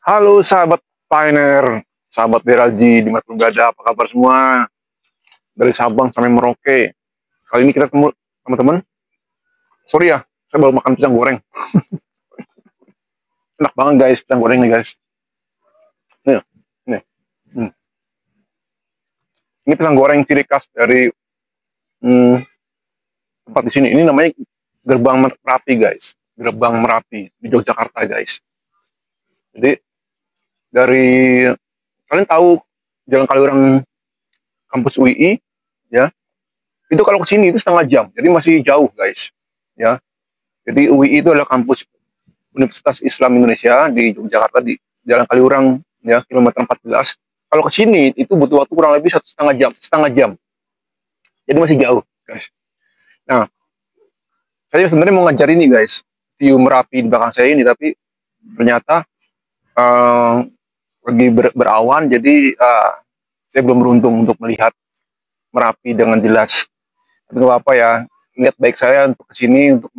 Halo sahabat Pioneer, sahabat Beraji, dimanapun berada, apa kabar semua? Dari Sabang sampai Merauke. Kali ini kita ketemu teman-teman. Sorry ya, saya baru makan pisang goreng. Enak banget guys, pisang goreng nih guys. Nih, nih. Hmm. Ini pisang goreng ciri khas dari hmm, tempat di sini. Ini namanya Gerbang Merapi guys. Gerbang Merapi di Yogyakarta guys. Jadi dari kalian tahu Jalan Kaliurang kampus UI ya, itu kalau ke sini itu setengah jam, jadi masih jauh guys ya. Jadi UI itu adalah kampus Universitas Islam Indonesia di Yogyakarta di Jalan Kaliurang ya, kilometer 14. Kalau ke sini itu butuh waktu kurang lebih satu setengah jam, jadi masih jauh guys. Nah, saya sebenarnya mau ngajar ini guys, view Merapi di belakang saya ini, tapi ternyata uh, lagi berawan, jadi saya belum beruntung untuk melihat Merapi dengan jelas. Tapi nggak apa-apa ya, niat baik saya untuk kesini untuk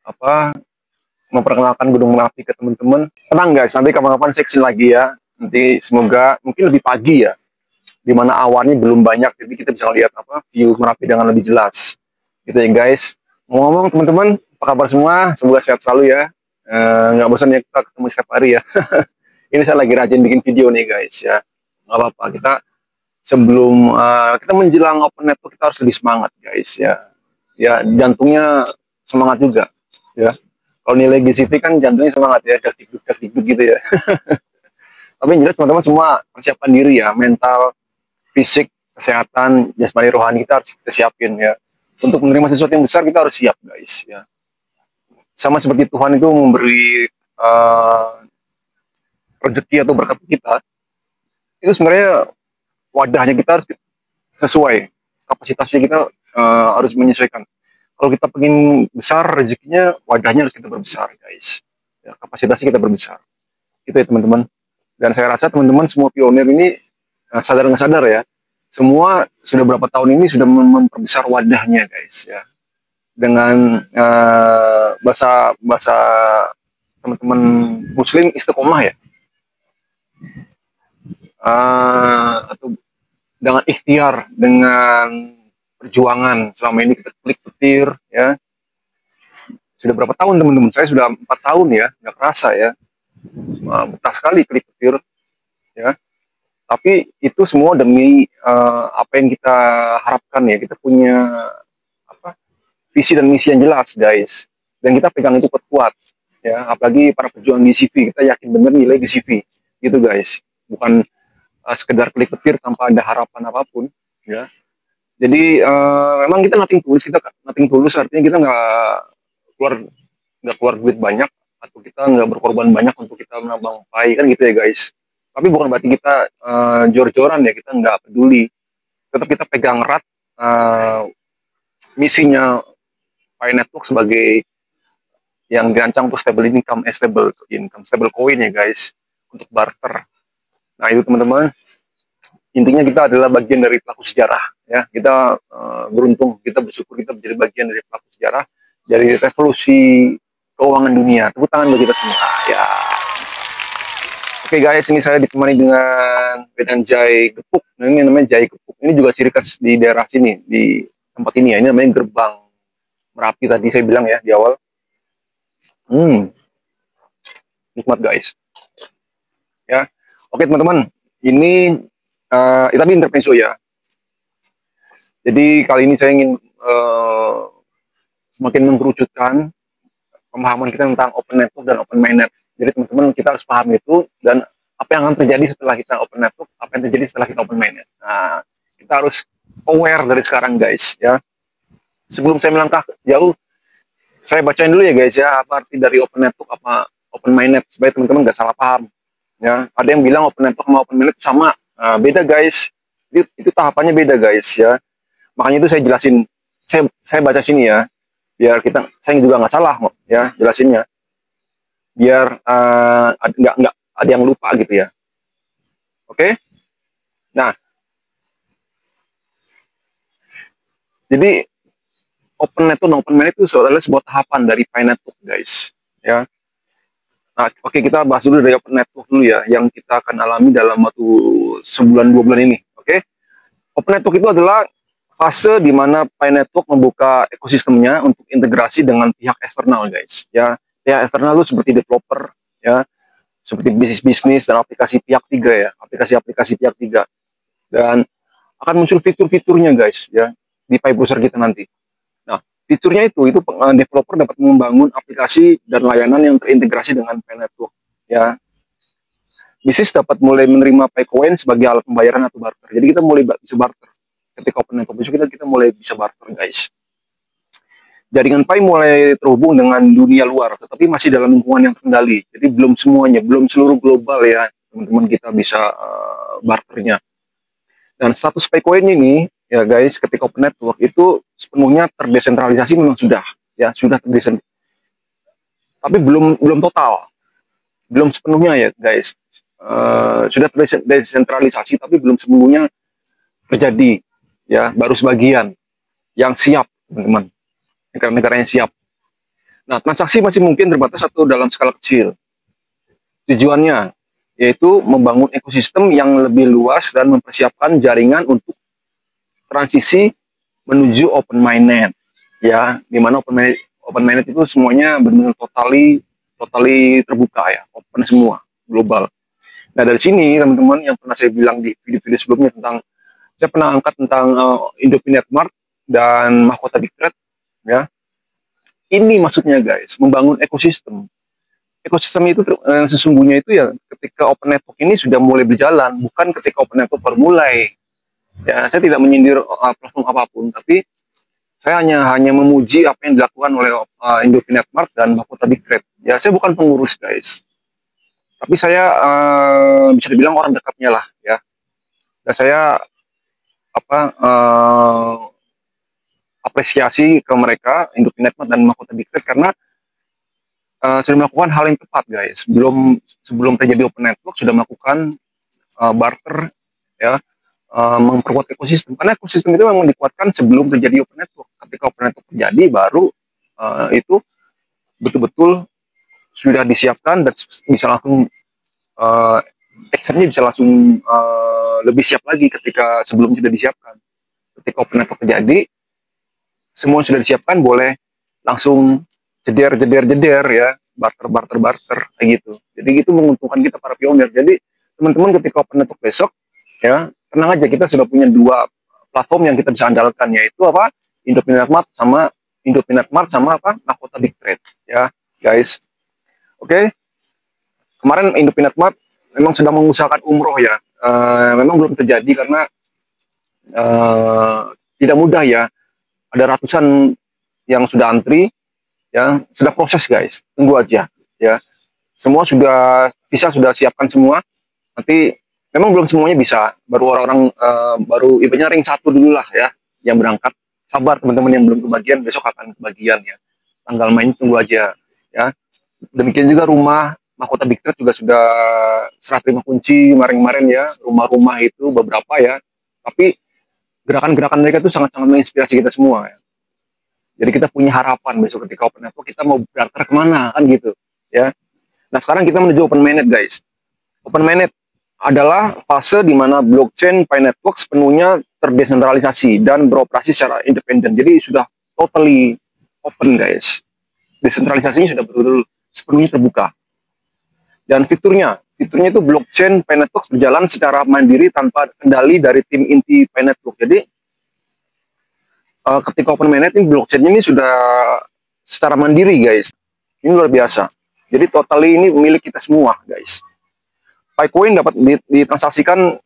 apa memperkenalkan Gunung Merapi ke teman-teman. Tenang guys, nanti kapan-kapan saya kesini lagi ya. Nanti semoga mungkin lebih pagi ya, dimana awannya belum banyak, jadi kita bisa lihat view Merapi dengan lebih jelas. Gitu ya guys. Ngomong-ngomong teman-teman, apa kabar semua? Semoga sehat selalu ya. Nggak bosan ya kita ketemu setiap hari ya. Ini saya lagi rajin bikin video nih guys ya. Nggak apa-apa, kita sebelum kita menjelang open network kita harus lebih semangat guys ya. Ya jantungnya semangat juga ya. Kalau nilai GCV kan jantungnya semangat ya, dakdikduk gitu ya. Tapi yang jelas teman-teman semua persiapkan diri ya, mental, fisik, kesehatan, jasmani, rohani kita harus kita siapin ya. Untuk menerima sesuatu yang besar kita harus siap guys ya. Sama seperti Tuhan itu memberi rezeki atau berkat kita, itu sebenarnya wadahnya kita harus sesuai, kapasitasnya kita harus menyesuaikan. Kalau kita pengen besar rezekinya, wadahnya harus kita berbesar guys ya, kapasitasnya kita berbesar itu ya teman-teman. Dan saya rasa teman-teman semua pionir ini sadar nggak sadar ya, semua sudah berapa tahun ini sudah memperbesar wadahnya guys ya, dengan bahasa bahasa teman-teman muslim istiqomah ya, atau dengan ikhtiar, dengan perjuangan selama ini kita klik petir ya. Sudah berapa tahun teman-teman, saya sudah 4 tahun ya, nggak kerasa ya, betah sekali klik petir ya. Tapi itu semua demi apa yang kita harapkan ya, kita punya visi dan misi yang jelas guys, dan kita pegang itu kuat-kuat ya. Apalagi para pejuang di CV, kita yakin bener nilai di CV gitu guys, bukan sekedar klik petir tanpa ada harapan apapun ya. Jadi memang kita nothing tulus artinya kita keluar nggak keluar duit banyak, atau kita nggak berkorban banyak untuk kita menambang pai kan gitu ya guys. Tapi bukan berarti kita jor-joran ya, kita nggak peduli, tetap kita pegang erat misinya Pi Network sebagai yang dirancang untuk stable coin ya guys, untuk barter. Nah itu teman-teman, intinya kita adalah bagian dari pelaku sejarah ya. Kita beruntung, kita bersyukur kita menjadi bagian dari pelaku sejarah dari revolusi keuangan dunia. Tepuk tangan bagi kita semua ya. Oke guys, ini saya ditemani dengan Jai Gepuk. Nah, ini namanya Jai Gepuk. Ini juga ciri khas di daerah sini, di tempat ini ya. Ini namanya Gerbang Merapi, tadi saya bilang ya di awal. Nikmat guys ya. Oke teman-teman, ini tapi intermezzo ya. Jadi kali ini saya ingin semakin mengkerucutkan pemahaman kita tentang open network dan open mainnet. Jadi teman-teman kita harus paham itu, dan apa yang akan terjadi setelah kita open network, apa yang terjadi setelah kita open mainnet. Nah, kita harus aware dari sekarang guys ya. Sebelum saya melangkah jauh, saya bacain dulu ya guys ya, apa arti dari open network, apa open mainnet, supaya teman-teman nggak salah paham ya. Ada yang bilang open network sama open mainnet sama, beda guys. Itu tahapannya beda guys ya. Makanya itu saya jelasin, saya baca sini ya, biar saya juga nggak salah ya jelasinnya, biar nggak ada yang lupa gitu ya. Oke. Nah, jadi open network dan open mainnet itu adalah sebuah tahapan dari Pi Network guys ya. Nah, oke, kita bahas dulu dari open network dulu ya, yang kita akan alami dalam waktu sebulan 2 bulan ini. Oke, open network itu adalah fase di mana Pi Network membuka ekosistemnya untuk integrasi dengan pihak eksternal, guys. Ya, pihak eksternal itu seperti developer, ya, seperti bisnis-bisnis dan aplikasi pihak tiga ya, aplikasi-aplikasi pihak tiga. Dan akan muncul fitur-fiturnya, guys, ya, di Pi browser kita nanti. Nah, fiturnya itu developer dapat membangun aplikasi dan layanan yang terintegrasi dengan Pi Network. Ya, bisnis dapat mulai menerima Paycoin sebagai alat pembayaran atau barter. Jadi kita mulai bisa barter. Ketika open network besok kita mulai bisa barter, guys. Jaringan Pi mulai terhubung dengan dunia luar, tetapi masih dalam lingkungan yang terkendali. Jadi belum semuanya, belum seluruh global ya, teman-teman kita bisa barternya. Dan status Paycoin ini, ya guys, ketika open network itu sepenuhnya terdesentralisasi memang sudah, ya sudah terdesentralisasi. Tapi belum total, belum sepenuhnya ya guys. Sudah terdesentralisasi tapi belum sepenuhnya terjadi, ya baru sebagian yang siap, teman-teman, negara-negara yang siap. Nah, transaksi masih mungkin terbatas atau dalam skala kecil. Tujuannya yaitu membangun ekosistem yang lebih luas dan mempersiapkan jaringan untuk transisi menuju open mainnet, ya, dimana open mainnet itu semuanya benar-benar totally terbuka ya, open semua, global. Nah, dari sini teman-teman yang pernah saya bilang di video-video sebelumnya tentang, saya pernah angkat tentang Indopinet Mart dan Mahkota Big Trade, ya. Ini maksudnya guys, membangun ekosistem. Ekosistem itu sesungguhnya itu ya ketika open network ini sudah mulai berjalan, bukan ketika open network baru mulai. Ya, saya tidak menyindir platform apapun, tapi saya hanya memuji apa yang dilakukan oleh Indopinet Mart dan Mahkota Big Trade. Ya, saya bukan pengurus guys, tapi saya bisa dibilang orang dekatnya lah ya. Dan saya apresiasi ke mereka Indopinet Mart dan Mahkota Big Trade karena sudah melakukan hal yang tepat guys. Sebelum terjadi open network sudah melakukan barter, ya, memperkuat ekosistem, karena ekosistem itu memang dikuatkan sebelum terjadi open network. Ketika open network terjadi baru itu betul-betul sudah disiapkan dan bisa langsung actionnya bisa langsung lebih siap lagi ketika sebelum sudah disiapkan. Ketika open network terjadi, semua sudah disiapkan, boleh langsung jeder ya, barter kayak gitu. Jadi itu menguntungkan kita para pionir. Jadi teman-teman ketika open network besok, ya tenang aja, kita sudah punya dua platform yang kita bisa andalkan, yaitu apa, Indopinet Mart sama apa, Mahkota Big Trade, ya guys. Oke. Kemarin Indopinet Mart memang sedang mengusahakan umroh ya, memang belum terjadi karena tidak mudah ya, ada ratusan yang sudah antri, ya sudah proses guys, tunggu aja ya. Semua sudah visa sudah siapkan semua, nanti memang belum semuanya bisa, baru orang-orang baru ibaratnya ring satu dulu lah ya yang berangkat. Sabar teman-teman yang belum kebagian, besok akan kebagian ya, tanggal main tunggu aja ya. Demikian juga rumah Mahkota Big Trade juga sudah serah terima kunci kemarin-kemarin ya, rumah-rumah itu beberapa ya, tapi gerakan-gerakan mereka itu sangat-sangat menginspirasi kita semua ya. Jadi kita punya harapan besok ketika open network kita mau barter kemana kan gitu ya. Nah sekarang kita menuju open mainnet guys. Open mainnet adalah fase di mana blockchain Pi Network sepenuhnya terdesentralisasi dan beroperasi secara independen. Jadi sudah totally open guys. Desentralisasinya sudah betul-betul sepenuhnya terbuka. Dan fiturnya itu blockchain Pi Network berjalan secara mandiri tanpa kendali dari tim inti Pi Network. Jadi ketika open mainnet ini blockchain ini sudah secara mandiri guys. Ini luar biasa. Jadi totally ini milik kita semua guys. Paycoin dapat ditransaksikan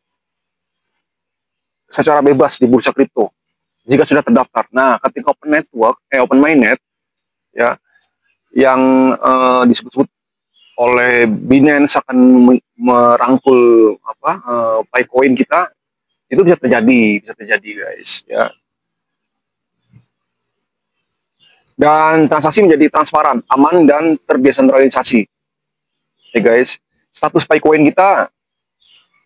secara bebas di bursa kripto jika sudah terdaftar. Nah, ketika open mainnet ya, yang disebut-sebut oleh Binance akan merangkul apa Paycoin kita, itu bisa terjadi guys ya. Dan transaksi menjadi transparan, aman dan terdesentralisasi. Ya guys, status Paycoin kita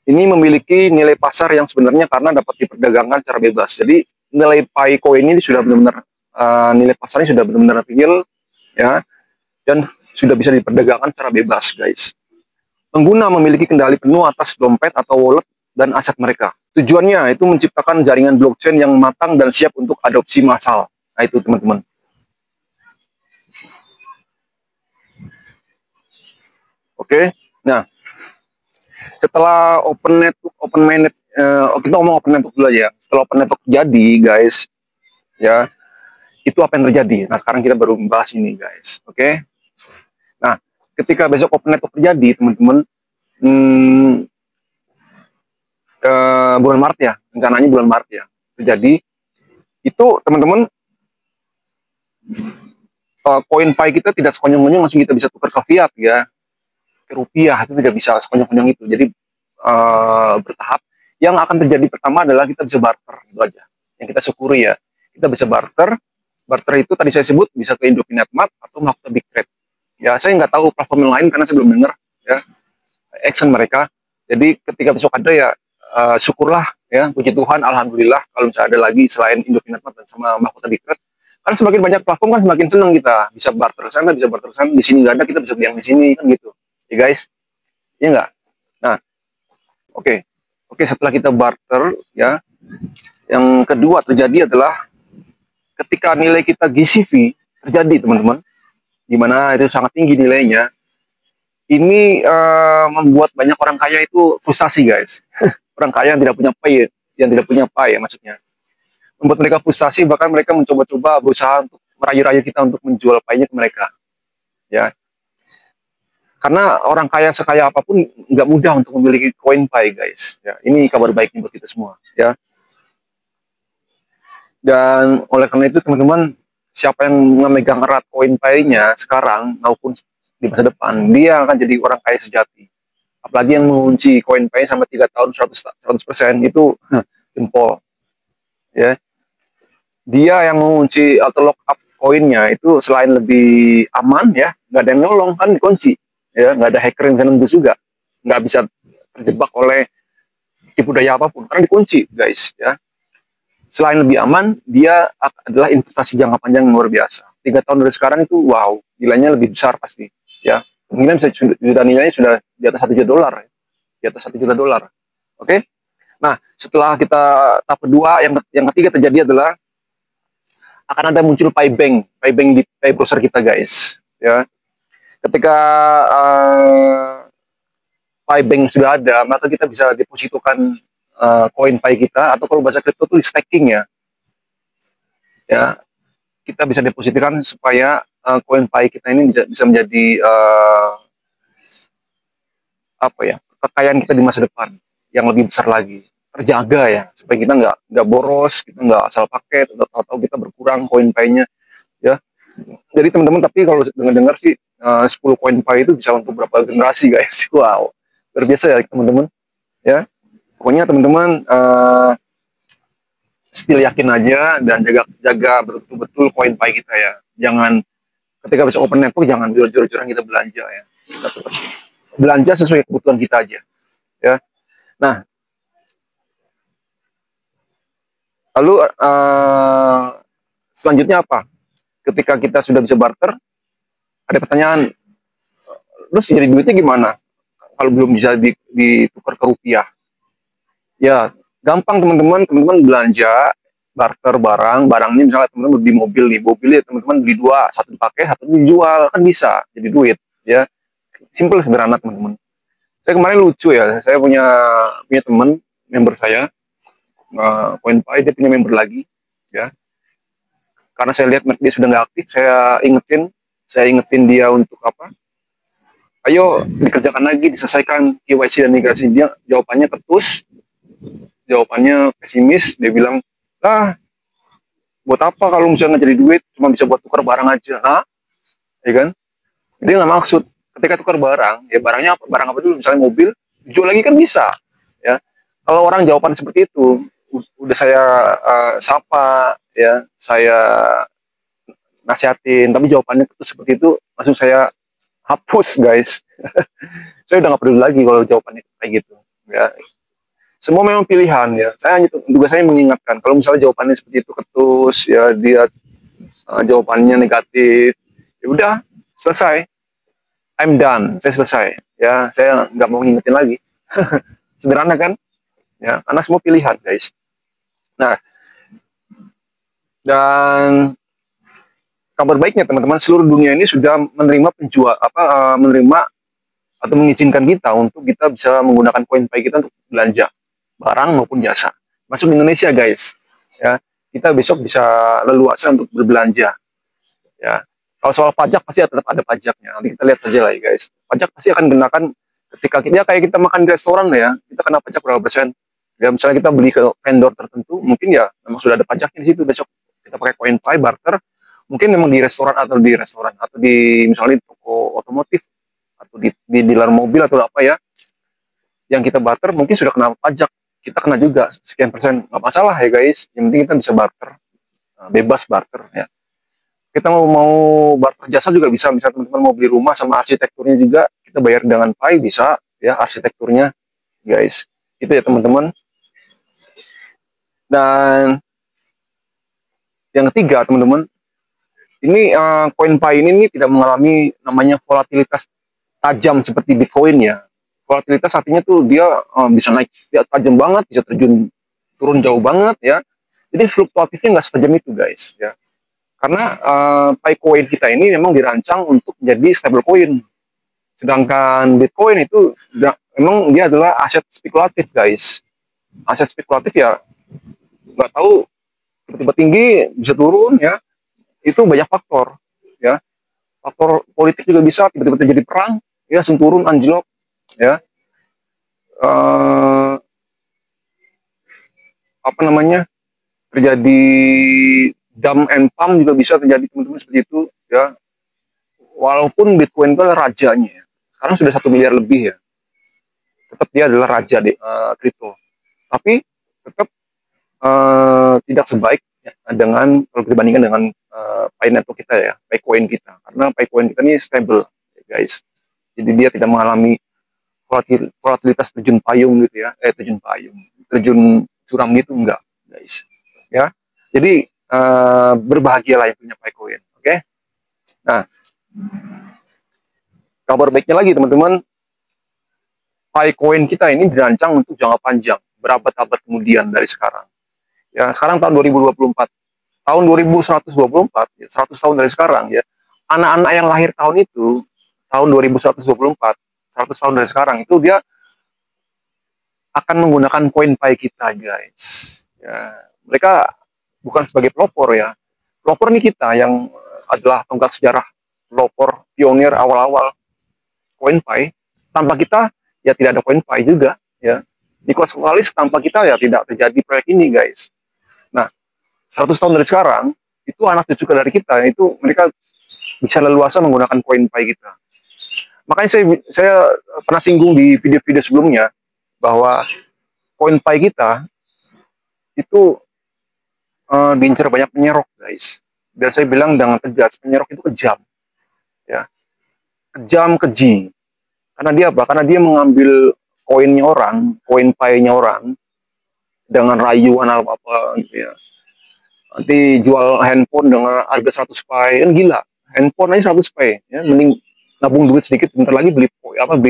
ini memiliki nilai pasar yang sebenarnya karena dapat diperdagangkan secara bebas. Jadi nilai Paycoin ini sudah benar-benar nilai pasarnya sudah benar-benar real ya. Dan sudah bisa diperdagangkan secara bebas, guys. Pengguna memiliki kendali penuh atas dompet atau wallet dan aset mereka. Tujuannya itu menciptakan jaringan blockchain yang matang dan siap untuk adopsi massal. Nah, itu teman-teman. Oke. Nah, setelah open network, open mainnet, kita ngomong open network dulu aja. Setelah open network jadi, guys, ya, itu apa yang terjadi? Nah, sekarang kita baru membahas ini, guys. Oke. Nah, ketika besok open network terjadi, teman-teman, bulan Maret ya, rencananya bulan Maret ya, terjadi, itu teman-teman, koin Pi kita tidak sekonyong-konyong langsung kita bisa tukar ke fiat ya, ke rupiah, itu tidak bisa sekonyong-konyong itu. Jadi bertahap. Yang akan terjadi pertama adalah kita bisa barter, itu aja. Yang kita syukuri ya, kita bisa barter. Barter itu tadi saya sebut bisa ke Indomaret atau Makta Big Trade. Ya, saya nggak tahu platform yang lain karena saya belum dengar ya action mereka. Jadi ketika besok ada ya, syukurlah ya, puji Tuhan, alhamdulillah. Kalau misalnya ada lagi selain Indomaret dan sama Makta Big Trade, kan semakin banyak platform kan semakin senang kita bisa barter sana, bisa barter sana. Di sini nggak ada, kita bisa beli yang di sini kan gitu, ya guys, ya nggak? Nah, oke, setelah kita barter ya, yang kedua terjadi adalah ketika nilai kita GCV terjadi, teman-teman, di mana itu sangat tinggi nilainya. Ini membuat banyak orang kaya itu frustasi, guys. Orang kaya yang tidak punya pay, yang tidak punya pay ya maksudnya. Membuat mereka frustasi, bahkan mereka mencoba-coba berusaha untuk merayu-rayu kita untuk menjual pay-nya ke mereka. Ya. Karena orang kaya sekaya apapun nggak mudah untuk memiliki koin Pi, guys. Ya, ini kabar baiknya buat kita semua. Ya. Dan oleh karena itu, teman-teman, siapa yang memegang erat koin Pi-nya sekarang maupun di masa depan, dia akan jadi orang kaya sejati. Apalagi yang mengunci koin Pi sampai 3 tahun 100% itu jempol. Ya. Dia yang mengunci atau lock up koinnya itu selain lebih aman ya, nggak ada yang nolong kan, dikunci. Ya, nggak ada hacker yang bisa nembus juga, nggak bisa terjebak oleh tipu daya apapun karena dikunci, guys. Ya, selain lebih aman, dia adalah investasi jangka panjang yang luar biasa. 3 tahun dari sekarang itu wow, nilainya lebih besar pasti. Ya, kemungkinan sudah nilainya sudah di atas 1 juta dolar, di atas 1 juta dolar. Oke. Nah, setelah kita tahap kedua, yang ketiga terjadi adalah akan ada muncul Pi Bank di Pi browser kita, guys. Ya, ketika Pi Bank sudah ada, maka kita bisa depositokan koin Pi kita, atau kalau bahasa kripto itu di staking ya. Ya, kita bisa depositokan supaya koin Pi kita ini bisa menjadi apa ya, kekayaan kita di masa depan yang lebih besar lagi, terjaga ya, supaya kita nggak boros, kita nggak asal pakai, atau kita berkurang koin Pi-nya ya. Jadi teman-teman, tapi kalau dengar-dengar sih 10 koin Pi itu bisa untuk berapa generasi, guys. Wow, luar biasa ya teman-teman ya. Pokoknya teman-teman still yakin aja dan jaga betul-betul koin Pi kita ya. Jangan ketika bisa open network jangan jor-joran kita belanja ya. Kita tetap belanja sesuai kebutuhan kita aja ya. Nah, lalu selanjutnya apa? Ketika kita sudah bisa barter, ada pertanyaan, terus jadi duitnya gimana kalau belum bisa ditukar ke rupiah? Ya, gampang teman-teman. Teman-teman belanja, barter barangnya misalnya teman-teman beli mobil nih, mobilnya teman-teman beli dua, satu dipakai, satu dijual, kan bisa jadi duit ya. Simple, sederhana teman-teman. Saya kemarin lucu ya, saya punya teman, member saya, Coin Pi, dia punya member lagi ya. Karena saya lihat dia sudah nggak aktif, saya ingetin dia untuk apa? Ayo dikerjakan lagi, diselesaikan KYC dan migrasi. Dia jawabannya ketus, jawabannya pesimis. Dia bilang, buat apa kalau misalnya nggak jadi duit, cuma bisa buat tukar barang aja, ya kan? Dia nggak maksud ketika tukar barang, ya barangnya apa? Barang apa dulu? Misalnya mobil, dijual lagi kan bisa, ya. Kalau orang jawaban seperti itu, udah saya sapa, ya, saya nasihatin, tapi jawabannya itu seperti itu, langsung saya hapus, guys. Saya udah nggak peduli lagi kalau jawabannya kayak gitu, ya. Semua memang pilihan ya. Saya hanya juga saya mengingatkan kalau misalnya jawabannya seperti itu ketus, ya dia jawabannya negatif, ya udah selesai. I'm done, saya selesai. Ya, saya nggak mau ngingetin lagi. Sederhana kan? Ya, karena semua pilihan, guys. Nah, dan kabar baiknya teman-teman, seluruh dunia ini sudah menerima menerima atau mengizinkan kita untuk kita bisa menggunakan koin Pi kita untuk belanja barang maupun jasa. Masuk di Indonesia, guys. Ya, kita besok bisa leluasa untuk berbelanja. Ya, kalau soal pajak pasti tetap ada pajaknya. Nanti kita lihat saja lah, ya, guys. Pajak pasti akan dikenakan ketika kita kayak kita makan di restoran ya, kita kena pajak berapa persen. Ya, misalnya kita beli ke vendor tertentu, mungkin ya memang sudah ada pajaknya di situ. Besok kita pakai koin Pi barter, mungkin memang di restoran atau di misalnya di toko otomotif atau di dealer mobil atau apa ya, yang kita barter mungkin sudah kena pajak. Kita kena juga sekian persen, nggak masalah ya guys. Yang penting kita bisa barter, bebas barter ya. Kita mau barter jasa juga bisa, misalnya teman-teman mau beli rumah sama arsitekturnya juga kita bayar dengan Pi bisa ya, arsitekturnya guys. Itu ya teman-teman. Dan yang ketiga teman-teman, ini koin Pi ini tidak mengalami namanya volatilitas tajam seperti Bitcoin ya. Volatilitas artinya tuh dia bisa naik dia tajam banget, bisa turun jauh banget ya. Jadi fluktuatifnya nggak setajam itu guys ya. Karena Pi coin kita ini memang dirancang untuk menjadi stable coin. Sedangkan Bitcoin itu memang dia adalah aset spekulatif guys. Aset spekulatif ya nggak tahu, tiba-tiba tinggi bisa turun ya. Itu banyak faktor ya. Faktor politik juga bisa, tiba-tiba terjadi perang ya, langsung turun anjlok ya. Apa namanya, terjadi dump and pump juga bisa terjadi teman-teman seperti itu ya. Walaupun Bitcoin itu adalah rajanya ya. Sekarang sudah 1 miliar lebih ya, tetap dia adalah raja di kripto. Tapi tetap tidak sebaik ya, dengan kalau dibandingkan dengan Pi network kita ya, Pi coin kita. Karena Pi coin kita ini stable ya, guys. Jadi dia tidak mengalami volatilitas terjun payung gitu ya, terjun curam gitu enggak, guys. Ya, jadi berbahagialah yang punya Pi coin, oke? Nah, kabar baiknya lagi teman-teman, Pi coin kita ini dirancang untuk jangka panjang, berabad-abad kemudian dari sekarang. Ya, sekarang tahun 2024, tahun 2124, ya, 100 tahun dari sekarang ya. Anak-anak yang lahir tahun itu, tahun 2124, 100 tahun dari sekarang itu dia akan menggunakan koin Pi kita, guys. Ya, mereka bukan sebagai pelopor ya. Pelopor ini kita yang adalah tonggak sejarah, pelopor pionir awal-awal koin Pi. Tanpa kita ya tidak ada koin Pi juga ya. Nicholas Wallace tanpa kita ya tidak terjadi proyek ini, guys. Nah, 100 tahun dari sekarang itu anak cucu dari kita itu mereka bisa leluasa menggunakan koin Pi kita. Makanya saya pernah singgung di video-video sebelumnya bahwa koin Pi kita itu diincar banyak penyerok, guys. Dan saya bilang dengan tegas, penyerok itu kejam, ya, kejam, keji. Karena dia apa? Karena dia mengambil koinnya orang, koin Pi-nya orang dengan rayuan apa gitu ya. Nanti jual handphone dengan harga 100 Pi, kan gila. Handphone aja 100 Pi, ya, mending nabung duit sedikit, bentar lagi beli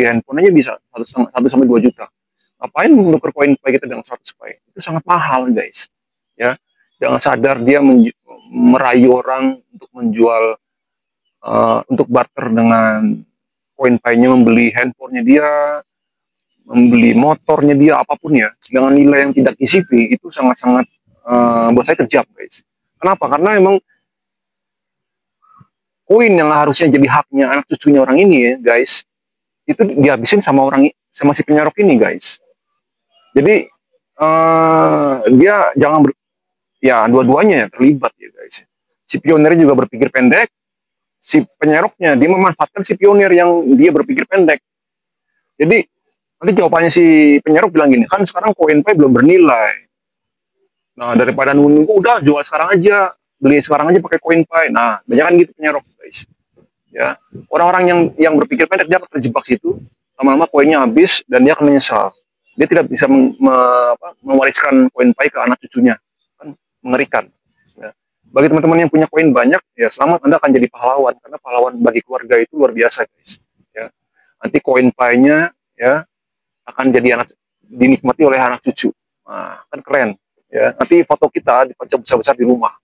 handphone aja bisa 1 sampai 2 juta. Ngapain nuker koin Pi kita dengan 100 Pi? Itu sangat mahal, guys. Ya, jangan sadar dia merayu orang untuk menjual, untuk barter dengan koin Pi-nya, membeli handphonenya dia, membeli motornya dia, apapun ya, dengan nilai yang tidak isi fee, itu sangat-sangat buat saya kejam, guys. Kenapa? Karena emang koin yang harusnya jadi haknya anak cucunya orang ini ya, guys, itu dihabisin sama si penyerok ini, guys. Jadi dia jangan ya dua-duanya ya terlibat ya, guys. Si pionirnya juga berpikir pendek, si penyeroknya dia memanfaatkan si pionir yang dia berpikir pendek. Jadi nanti jawabannya si penyerok bilang gini, kan sekarang koin Pi belum bernilai. Nah, daripada nunggu udah jual sekarang aja, beli sekarang aja pakai koin Pi. Nah, banyak kan gitu penyerok, guys. Ya, orang-orang yang berpikir pendek dia akan terjebak situ, lama-lama koinnya habis dan dia akan menyesal. Dia tidak bisa mewariskan koin Pi ke anak cucunya, kan mengerikan. Ya. Bagi teman-teman yang punya koin banyak, ya selamat, Anda akan jadi pahlawan karena pahlawan bagi keluarga itu luar biasa, guys. Ya. nanti koin pie-nya ya akan dinikmati oleh anak cucu. Nah, kan keren ya. Nanti foto kita dipajang besar-besar di rumah.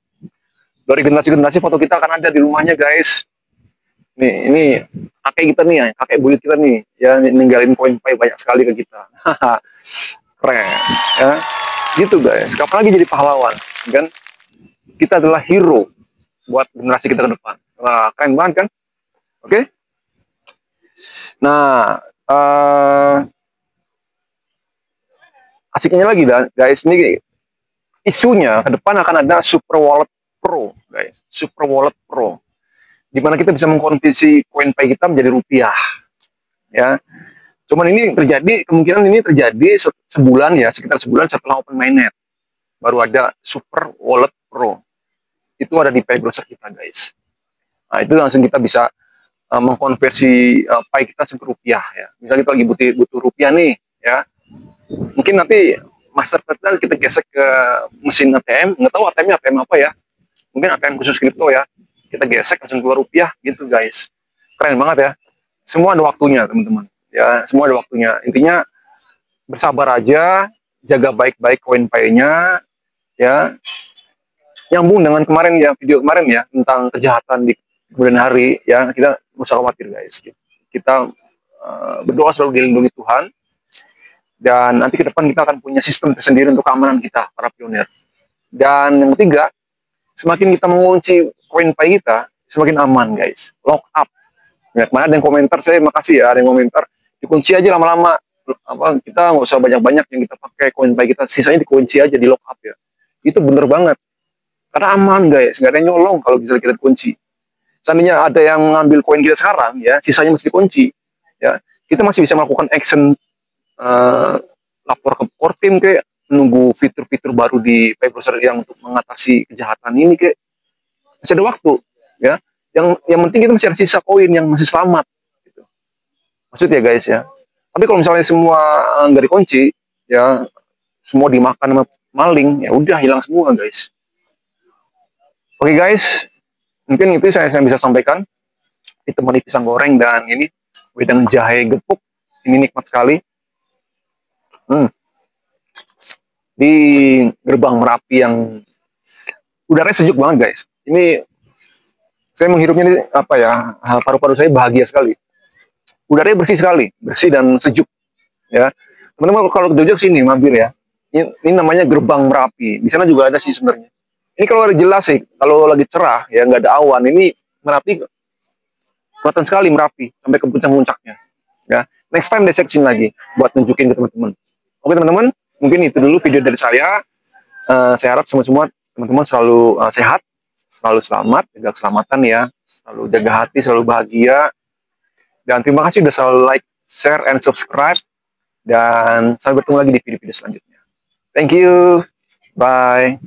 Dari generasi-generasi foto kita akan ada di rumahnya, guys. Nih, ini kakek kita nih ya, kakek buyut kita nih, ya ninggalin koin pie banyak sekali ke kita. Keren, ya. Gitu guys. Kapan lagi jadi pahlawan, kan? Kita adalah hero buat generasi kita ke depan. Wah, keren banget kan? Oke? Nah, asiknya lagi guys, ini isunya ke depan akan ada Super Wallet Pro, guys. Super Wallet Pro. Di mana kita bisa mengkonversi koin pay kita menjadi rupiah. Ya. Cuman ini kemungkinan ini terjadi sebulan ya, sekitar sebulan setelah open mainnet. Baru ada Super Wallet Pro. Itu ada di pay browser kita, guys. Nah, itu langsung kita bisa mengkonversi pay kita ke rupiah ya. Misalnya kita lagi butuh rupiah nih, ya. Mungkin nanti master kita gesek ke mesin ATM, nggak tahu ATM-nya ATM apa ya. Mungkin ATM khusus kripto ya. Kita gesek langsung keluar rupiah gitu, guys. Keren banget ya. Semua ada waktunya, teman-teman. Ya, semua ada waktunya. Intinya bersabar aja, jaga baik-baik koin pay-nya ya. Nyambung dengan kemarin ya, video kemarin ya tentang kejahatan di kemudian hari ya. Kita nggak usah khawatir, guys. Kita berdoa selalu dilindungi Tuhan. Dan nanti ke depan kita akan punya sistem tersendiri untuk keamanan kita, para pionir. Dan yang ketiga, semakin kita mengunci koin pay kita, semakin aman, guys. Lock up. Ya, kemana ada yang komentar, saya makasih ya, ada yang komentar, dikunci aja lama-lama. Kita nggak usah banyak-banyak yang kita pakai koin pay kita, sisanya dikunci aja, di lock up ya. Itu bener banget. Karena aman, guys. Nggak ada yang nyolong kalau bisa kita kunci. Seandainya ada yang ngambil koin kita sekarang, ya, sisanya masih dikunci. Ya, kita masih bisa melakukan action lapor ke Kortim kayak menunggu fitur-fitur baru di pay browser yang untuk mengatasi kejahatan ini kayak masih ada waktu ya. Yang penting kita masih ada sisa koin yang masih selamat gitu. Maksud ya, guys ya. Tapi kalau misalnya semua nggak dikunci ya, semua dimakan sama maling, ya udah hilang semua, guys. Oke, guys, mungkin itu saya bisa sampaikan. Ditemani pisang goreng dan ini wedang jahe gepuk, ini nikmat sekali. Di gerbang Merapi yang udaranya sejuk banget, guys. Ini saya menghirupnya ini apa ya, paru-paru saya bahagia sekali. Udaranya bersih sekali, bersih dan sejuk ya. Teman-teman kalau ke Jogja sini mampir ya. Ini namanya gerbang Merapi. Di sana juga ada sih sebenarnya. Ini kalau jelas sih, kalau lagi cerah ya nggak ada awan, ini Merapi kelihatan sekali Merapi sampai ke puncak-puncaknya. Ya, next time saya kesini lagi buat nunjukin ke teman-teman. Oke teman-teman, mungkin itu dulu video dari saya. Saya harap semua teman-teman selalu sehat, selalu selamat, jaga keselamatan ya, selalu jaga hati, selalu bahagia. Dan terima kasih sudah selalu like, share, and subscribe. Dan sampai bertemu lagi di video-video selanjutnya. Thank you. Bye.